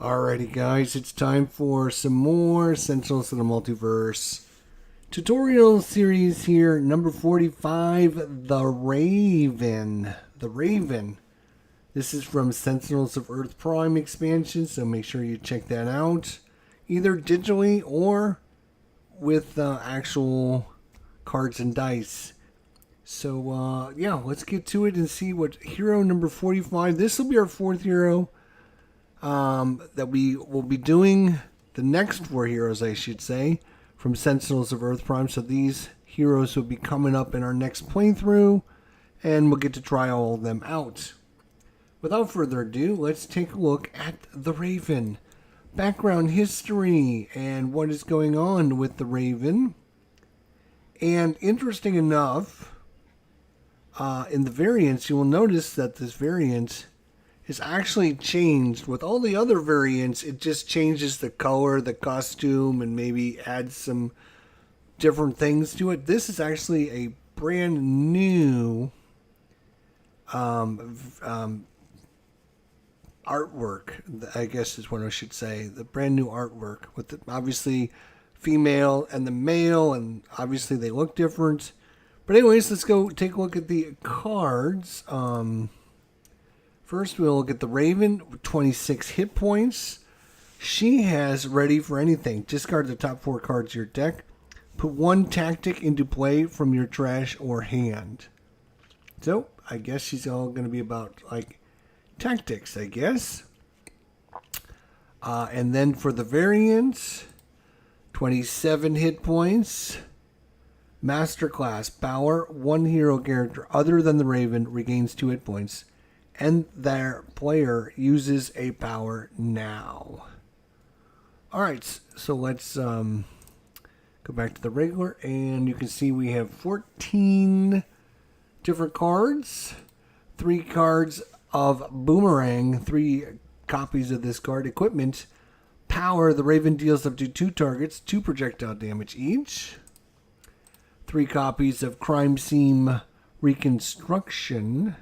Alrighty, guys, it's time for some more Sentinels of the Multiverse tutorial series here. Number 45, The Raven. The Raven. This is from Sentinels of Earth Prime expansion, so make sure you check that out. Either digitally or with actual cards and dice. So, yeah, let's get to it and see what hero number 45. This will be our fourth hero. That we will be doing the next four heroes, I should say, from Sentinels of Earth Prime. So these heroes will be coming up in our next playthrough, and we'll get to try all of them out. Without further ado, let's take a look at the Raven. Background history and what is going on with the Raven. And interesting enough, in the variants, you will notice that this variant is actually changed. With all the other variants, it just changes the color, the costume, and maybe adds some different things to it. This is actually a brand new artwork, I guess is what I should say. The brand new artwork with the, obviously female and the male, and obviously they look different. But anyways, let's go take a look at the cards. First, we'll look at the Raven, 26 hit points. She has Ready for Anything. Discard the top 4 cards of your deck. Put 1 tactic into play from your trash or hand. So, I guess she's all going to be about, like, tactics, I guess. And then for the variants, 27 hit points. Masterclass, Power, 1 hero character other than the Raven regains 2 hit points. And their player uses a power now. Alright, so let's go back to the regular, and you can see we have 14 different cards. 3 cards of Boomerang, 3 copies of this card. Equipment, Power, the Raven deals up to 2 targets, 2 projectile damage each. 3 copies of Crime Scene Reconstruction.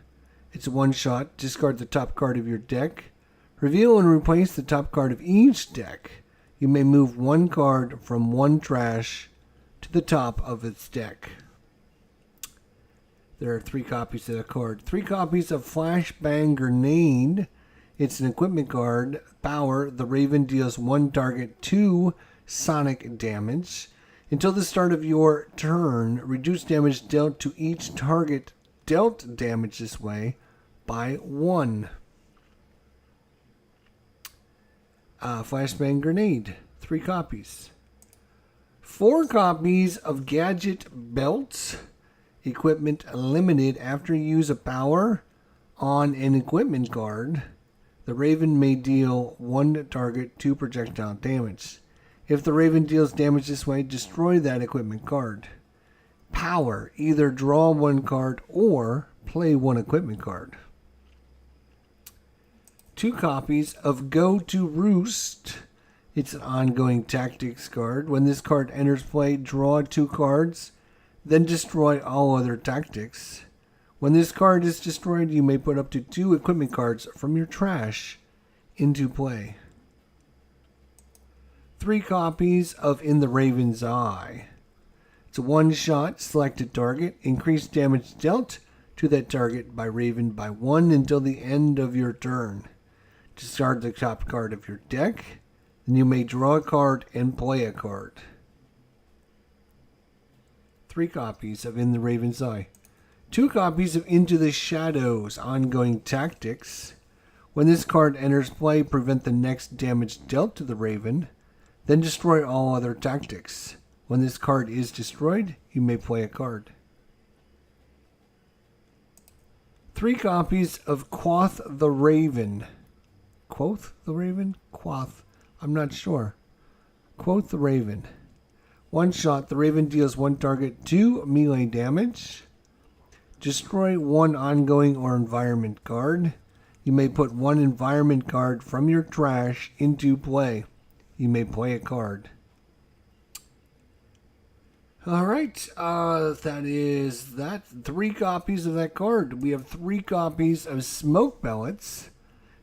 It's a one-shot. Discard the top card of your deck. Reveal and replace the top card of each deck. You may move 1 card from 1 trash to the top of its deck. There are 3 copies of the card. 3 copies of Flashbang Grenade. It's an equipment card. Power. The Raven deals 1 target 2 sonic damage. Until the start of your turn, reduce damage dealt to each target dealt damage this way by 1. Flashbang Grenade, 3 copies. 4 copies of Gadget Belts. Equipment limited. After you use a power on an equipment card, the Raven may deal 1 target 2 projectile damage. If the Raven deals damage this way, destroy that equipment card. Power, either draw 1 card or play 1 equipment card. 2 copies of Go to Roost. It's an ongoing tactics card. When this card enters play, draw 2 cards, then destroy all other tactics. When this card is destroyed, you may put up to 2 equipment cards from your trash into play. 3 copies of In the Raven's Eye. It's a one-shot, selected target. Increase damage dealt to that target by Raven by 1 until the end of your turn. Discard the top card of your deck. Then you may draw a card and play a card. 3 copies of In the Raven's Eye. 2 copies of Into the Shadows, ongoing tactics. When this card enters play, prevent the next damage dealt to the Raven. Then destroy all other tactics. When this card is destroyed, you may play a card. 3 copies of Quoth the Raven. Quoth the Raven? Quoth. I'm not sure. Quoth the Raven. One shot. The Raven deals 1 target 2 melee damage. Destroy 1 ongoing or environment card. You may put 1 environment card from your trash into play. You may play a card. Alright, that is that. 3 copies of that card. We have 3 copies of Smoke Pellets.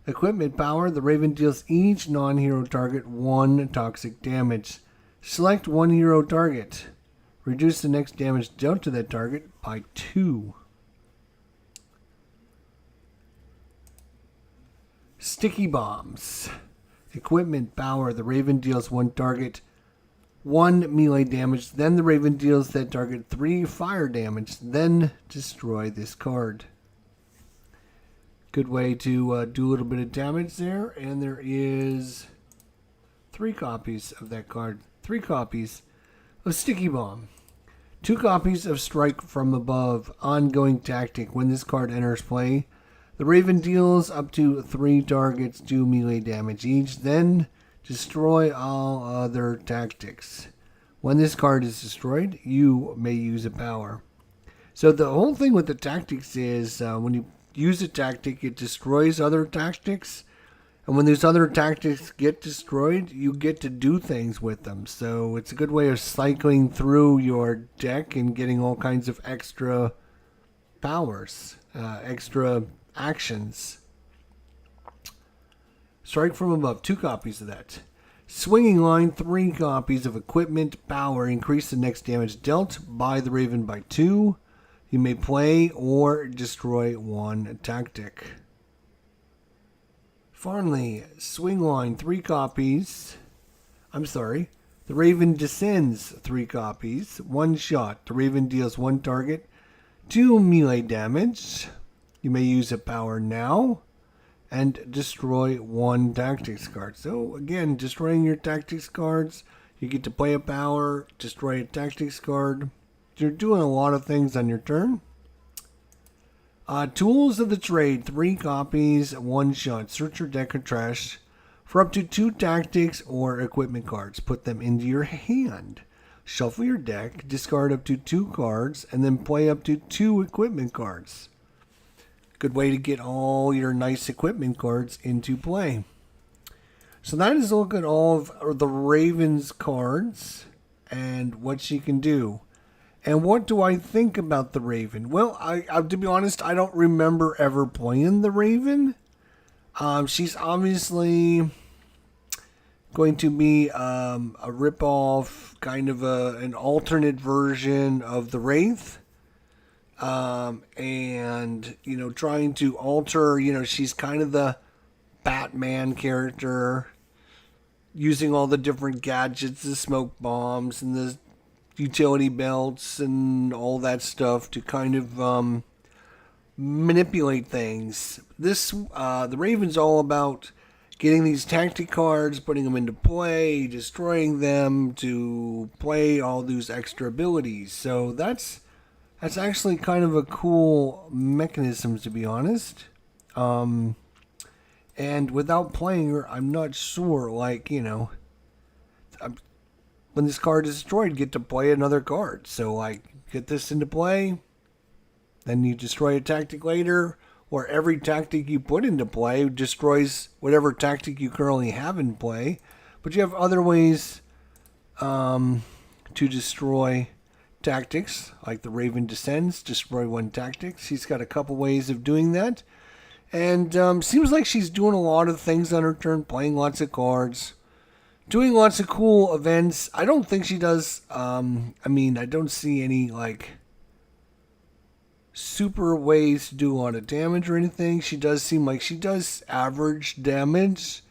Equipment power. The Raven deals each non-hero target 1 toxic damage. Select one hero target. Reduce the next damage dealt to that target by 2. Sticky bombs. Equipment power. The Raven deals one target 1 melee damage. Then the Raven deals that target 3 fire damage. Then destroy this card. Good way to do a little bit of damage there. And there is 3 copies of that card. 3 copies of Sticky Bomb. 2 copies of Strike from Above. Ongoing tactic. When this card enters play, the Raven deals up to 3 targets 2 melee damage each. Then destroy all other tactics. When this card is destroyed, you may use a power. So the whole thing with the tactics is when you use a tactic, it destroys other tactics. And when these other tactics get destroyed, you get to do things with them. So it's a good way of cycling through your deck and getting all kinds of extra powers, extra actions. Strike from Above, 2 copies of that. Swinging Line, 3 copies of Equipment Power. Increase the next damage dealt by the Raven by 2. You may play or destroy 1 tactic. Finally, Swing Line, 3 copies. The Raven Descends, 3 copies. 1 shot. The Raven deals 1 target 2 melee damage. You may use a power now. And destroy 1 tactics card. So again, destroying your tactics cards. You get to play a power, destroy a tactics card. You're doing a lot of things on your turn. Tools of the Trade, 3 copies, 1 shot. Search your deck or trash for up to 2 tactics or equipment cards. Put them into your hand. Shuffle your deck, discard up to 2 cards, and then play up to 2 equipment cards. Good way to get all your nice equipment cards into play. So that is a look at all of the Raven's cards and what she can do. And what do I think about the Raven? Well, I to be honest, I don't remember ever playing the Raven. She's obviously going to be a ripoff, kind of an alternate version of the Wraith. And, trying to alter, she's kind of the Batman character, using all the different gadgets, the smoke bombs and the utility belts and all that stuff to kind of manipulate things. The Raven's all about getting these tactic cards, putting them into play, destroying them to play all those extra abilities. So that's actually kind of a cool mechanism, to be honest. And without playing her, I'm not sure, when this card is destroyed, get to play another card. So, get this into play, then you destroy a tactic later, or every tactic you put into play destroys whatever tactic you currently have in play. But you have other ways to destroy tactics, like the Raven Descends, destroy 1 tactic. She's got a couple ways of doing that. And seems like she's doing a lot of things on her turn, playing lots of cards, doing lots of cool events. I don't think she does, I don't see any, super ways to do a lot of damage or anything. She does seem like she does average damage.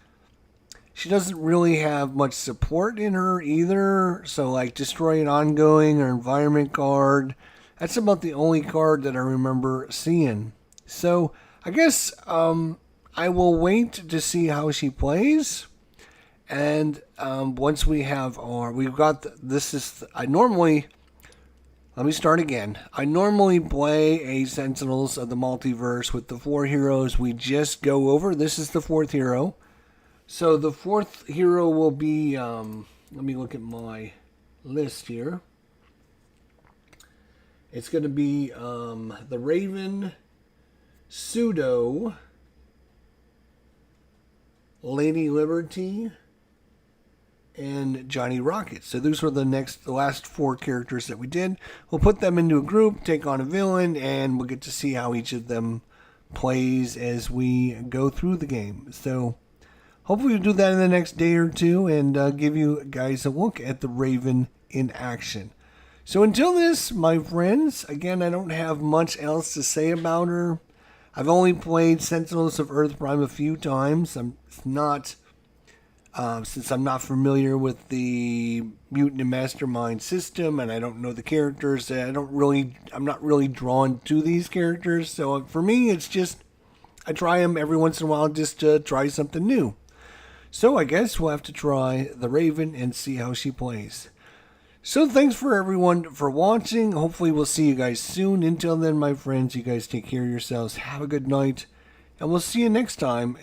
She doesn't really have much support in her either. So, destroy an ongoing or environment card. That's about the only card that I remember seeing. So, I guess I will wait to see how she plays. And once we have let me start again. I normally play a Sentinels of the Multiverse with the 4 heroes we just go over. This is the 4th hero. So the 4th hero will be, let me look at my list here. It's going to be the Raven, Pseudo, Lady Liberty, and Johnny Rocket. So those were the last 4 characters that we did. We'll put them into a group, take on a villain, and we'll get to see how each of them plays as we go through the game. So hopefully we'll do that in the next day or two and give you guys a look at the Raven in action. So until this, my friends, again, I don't have much else to say about her. I've only played Sentinels of Earth Prime a few times. Since I'm not familiar with the Mutant and Mastermind system and I don't know the characters, I'm not really drawn to these characters. So for me, it's just, I try them every once in a while just to try something new. So I guess we'll have to try the Raven and see how she plays. So thanks for everyone for watching. Hopefully we'll see you guys soon. Until then, my friends, you guys take care of yourselves. Have a good night. And we'll see you next time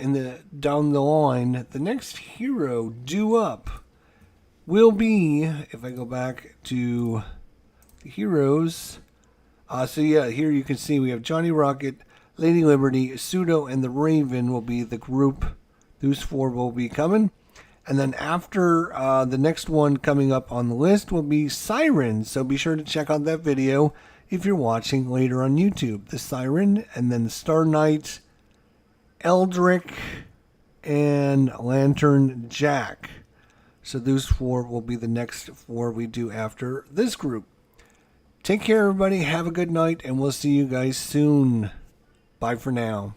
down the line. The next hero due up will be, if I go back to the heroes. Here you can see we have Johnny Rocket, Lady Liberty, Pseudo, and the Raven will be the group. Those four will be coming. And then after the next one coming up on the list will be Siren. So be sure to check out that video if you're watching later on YouTube. The Siren, and then the Star Knight, Eldrick, and Lantern Jack. So those four will be the next four we do after this group. Take care, everybody. Have a good night, and we'll see you guys soon. Bye for now.